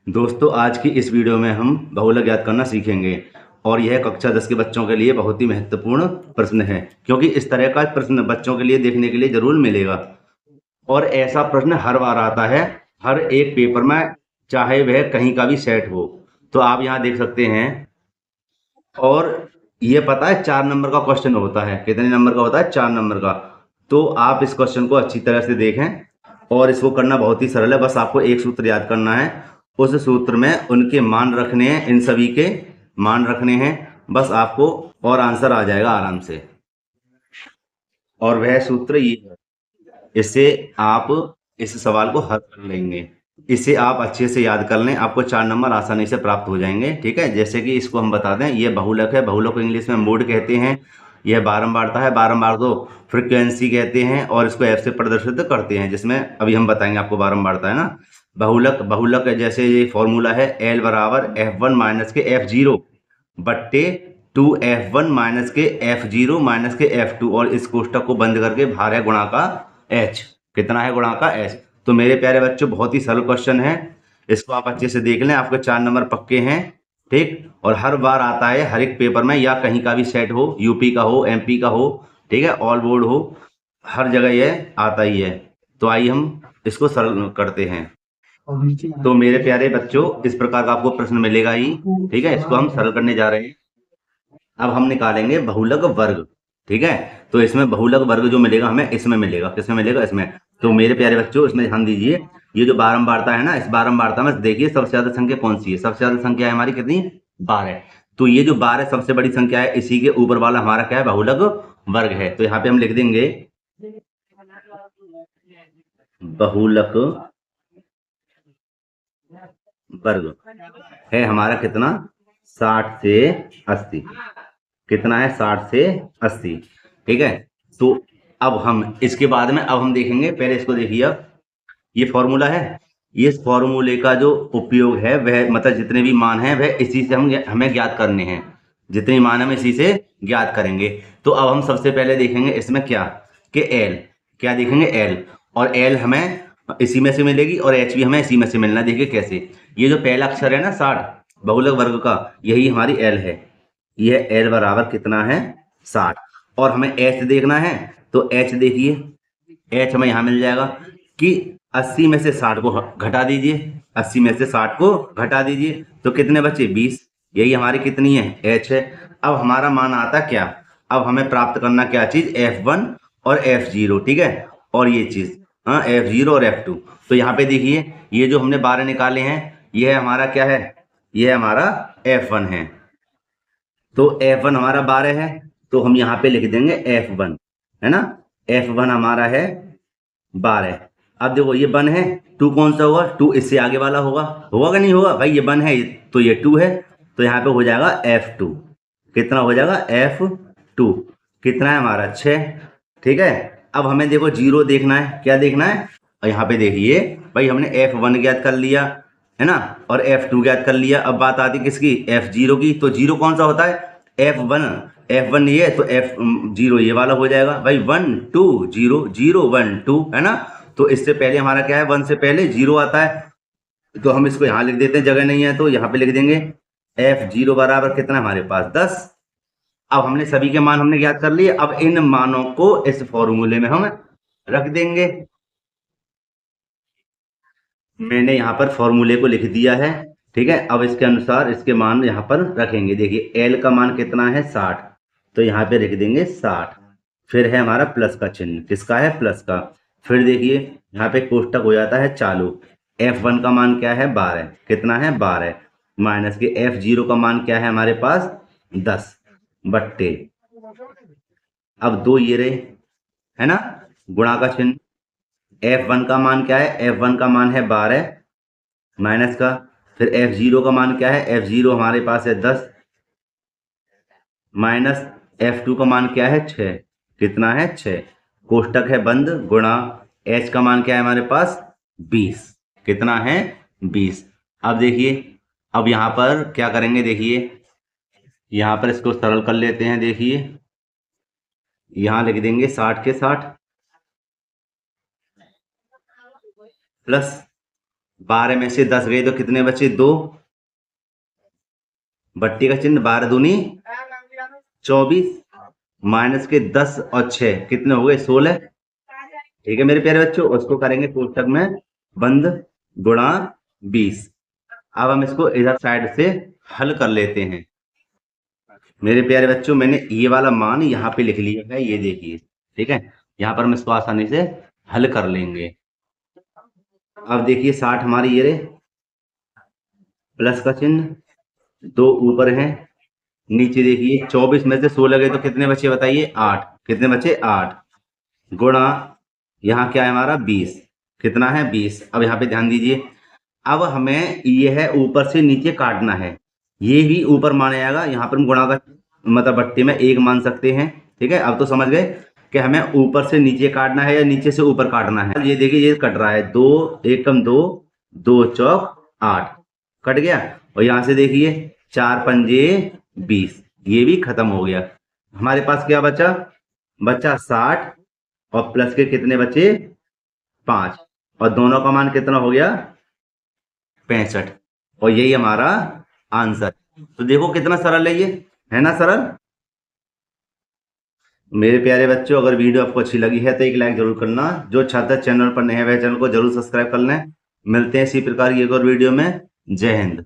दोस्तों, आज की इस वीडियो में हम बहुलक याद करना सीखेंगे और यह कक्षा 10 के बच्चों के लिए बहुत ही महत्वपूर्ण प्रश्न है, क्योंकि इस तरह का प्रश्न बच्चों के लिए देखने के लिए जरूर मिलेगा। और ऐसा प्रश्न हर बार आता है, हर एक पेपर में, चाहे वह कहीं का भी सेट हो। तो आप यहाँ देख सकते हैं। और ये पता है 4 नंबर का क्वेश्चन होता है। कितने नंबर का होता है? 4 नंबर का। तो आप इस क्वेश्चन को अच्छी तरह से देखें और इसको करना बहुत ही सरल है। बस आपको एक सूत्र याद करना है, उस सूत्र में उनके मान रखने हैं, इन सभी के मान रखने हैं, बस आपको, और आंसर आ जाएगा आराम से। और वह सूत्र ये है, इससे आप इस सवाल को हल कर लेंगे। इसे आप अच्छे से याद कर लें, आपको 4 नंबर आसानी से प्राप्त हो जाएंगे। ठीक है, जैसे कि इसको हम बता दें, ये बहुलक है। बहुलक को इंग्लिश में मोड कहते हैं। यह बारंबारता है, बारंबार को फ्रिक्वेंसी कहते हैं और इसको एफ से प्रदर्शित करते हैं, जिसमें अभी हम बताएंगे आपको बारंबारता है ना। बहुलक बहुलक जैसे ये फॉर्मूला है, एल बराबर F1 माइनस के F0 बट्टे 2F1 माइनस के F0 माइनस के F2, और इस कोष्टक को बंद करके भार है गुणा का H। कितना है? गुणा का H। तो मेरे प्यारे बच्चों, बहुत ही सरल क्वेश्चन है, इसको आप अच्छे से देख लें, आपके 4 नंबर पक्के हैं। ठीक, और हर बार आता है, हर एक पेपर में, या कहीं का भी सेट हो, यूपी का हो, एमपी का हो, ठीक है, ऑल बोर्ड हो, हर जगह ये आता ही है। तो आइए हम इसको सरल करते हैं। तो मेरे प्यारे बच्चों, इस प्रकार का आपको प्रश्न मिलेगा ही। ठीक है, इसको हम सरल करने जा रहे हैं। अब हम निकालेंगे बहुलक वर्ग। ठीक है, तो इसमें बहुलक वर्ग जो मिलेगा हमें, इसमें मिलेगा। किसमें मिलेगा? इसमें। तो मेरे प्यारे बच्चों, इसमें ध्यान दीजिए, ये जो बारंबारता है ना, इस बारंबारता में देखिए सबसे ज्यादा संख्या कौन सी है। सबसे ज्यादा संख्या है हमारी कितनी? 12। तो ये जो 12 सबसे बड़ी संख्या है, इसी के ऊपर वाला हमारा क्या है? बहुलक वर्ग है। तो यहाँ पे हम लिख देंगे बहुलक वर्ग है हमारा कितना? 60 से 80। कितना है? 60 से 80। ठीक है, तो अब हम इसके बाद में, अब हम देखेंगे, पहले इसको देखिए। अब ये फॉर्मूला है, ये इस फॉर्मूले का जो उपयोग है, वह मतलब जितने भी मान हैं वह इसी से हमें ज्ञात करने हैं। जितने मान हम इसी से ज्ञात करेंगे। तो अब हम सबसे पहले देखेंगे इसमें क्या, कि एल। क्या देखेंगे? एल। और एल हमें इसी में से मिलेगी और एच भी हमें इसी में से मिलना है। देखिए कैसे, ये जो पहला अक्षर है ना 60 बहुलक वर्ग का, यही हमारी एल है। यह एल बराबर कितना है? 60। और हमें एच देखना है, तो एच देखिए, एच हमें यहाँ मिल जाएगा कि 80 में से 60 को घटा दीजिए। 80 में से 60 को घटा दीजिए, तो कितने बचे? 20। यही हमारी कितनी है? एच है। अब हमारा मान आता क्या? अब हमें प्राप्त करना क्या चीज? F1 और F0। ठीक है, और ये चीज, हाँ, F0 और F2। तो यहाँ पे देखिए, ये जो हमने 12 निकाले हैं, यह हमारा क्या है? यह हमारा F1 है। तो F1 हमारा 12 है, तो हम यहाँ पे लिख देंगे F1, है ना। F1 हमारा है 12। अब देखो, ये 1 है, 2 कौन सा होगा? 2 इससे आगे वाला होगा। होगा कि नहीं होगा भाई? ये 1 है, तो ये 2 है, तो यहाँ पे हो जाएगा F2। कितना हो जाएगा? F2। कितना है हमारा? 6। ठीक है, अब हमें देखो जीरो देखना है। क्या देखना है? और यहाँ पे देखिए भाई, हमने F1 ज्ञात कर लिया, है ना, और F2 ज्ञात कर लिया। अब बात आती किसकी? F0 की। तो जीरो कौन सा होता है? F1। F1 ये, तो F0 ये वाला हो जाएगा भाई। 1 2 0 0 1 2, है ना। तो इससे पहले हमारा क्या है? 1 से पहले 0 आता है, तो हम इसको यहाँ लिख देते हैं, जगह नहीं है तो यहाँ पे लिख देंगे F0 बराबर कितना हमारे पास? 10। अब हमने सभी के मान हमने ज्ञात कर लिए। अब इन मानों को इस फॉर्मूले में हम रख देंगे। मैंने यहाँ पर फॉर्मूले को लिख दिया है। ठीक है, अब इसके अनुसार इसके मान यहाँ पर रखेंगे। देखिए, एल का मान कितना है? 60। तो यहाँ पे लिख देंगे 60। फिर है हमारा प्लस का चिन्ह। किसका है? प्लस का। फिर देखिए, यहाँ पे कोष्टक हो जाता है चालू। F1 का मान क्या है? 12। कितना है? 12। माइनस के F0 का मान क्या है हमारे पास? 10 बट्टे, अब दो ये रहे, है ना, गुणा का चिन्ह। F1 का मान क्या है? F1 का मान है 12 माइनस का, फिर F0 का मान क्या है? F0 हमारे पास है 10 माइनस F2 का मान क्या है? 6। कितना है? 6। कोष्टक है बंद, गुणा H का मान क्या है हमारे पास? 20। कितना है? 20। अब देखिए, अब यहाँ पर क्या करेंगे? देखिए, यहाँ पर इसको सरल कर लेते हैं। देखिए, यहाँ लिख देंगे 60 के 60 प्लस 12 में से 10 गए तो कितने बचे? 2। बट्टी का चिन्ह, 12 दूनी 24, माइनस के 10 और 6 कितने हो गए? 16। ठीक है मेरे प्यारे बच्चों, उसको करेंगे कोष्टक में बंद गुणा 20। अब हम इसको इधर साइड से हल कर लेते हैं। मेरे प्यारे बच्चों, मैंने ये वाला मान यहाँ पे लिख लिया है, ये देखिए। ठीक है, यहाँ पर हम इसको आसानी से हल कर लेंगे। अब देखिए 60 हमारी ये रहे, प्लस का चिन्ह, 2 ऊपर है, नीचे देखिए 24 में से 16 गए तो कितने बचे बताइए? 8। कितने बचे? 8 गुणा यहाँ क्या है हमारा? 20। कितना है? 20। अब यहाँ पे ध्यान दीजिए, अब हमें ये है ऊपर से नीचे काटना है, ये भी ऊपर माना जाएगा। यहाँ पर हम गुणा का मतलब बट्टे में 1 मान सकते हैं। ठीक है, अब तो समझ गए कि हमें ऊपर से नीचे काटना है या नीचे से ऊपर काटना है। ये देखिए ये कट रहा है, 2 एकम 2, 2 चौक 8 कट गया। और यहाँ से देखिए 4 पंजे 20, ये भी खत्म हो गया। हमारे पास क्या बचा? बचा 60 और प्लस के कितने बचे? 5, और दोनों का मान कितना हो गया? 65। और यही हमारा आंसर। तो देखो कितना सरल है ये, है ना सरल? मेरे प्यारे बच्चों, अगर वीडियो आपको अच्छी लगी है तो एक लाइक जरूर करना। जो छात्र चैनल पर नए हैं वह चैनल को जरूर सब्सक्राइब कर लें। मिलते हैं इसी प्रकार की एक और वीडियो में। जय हिंद।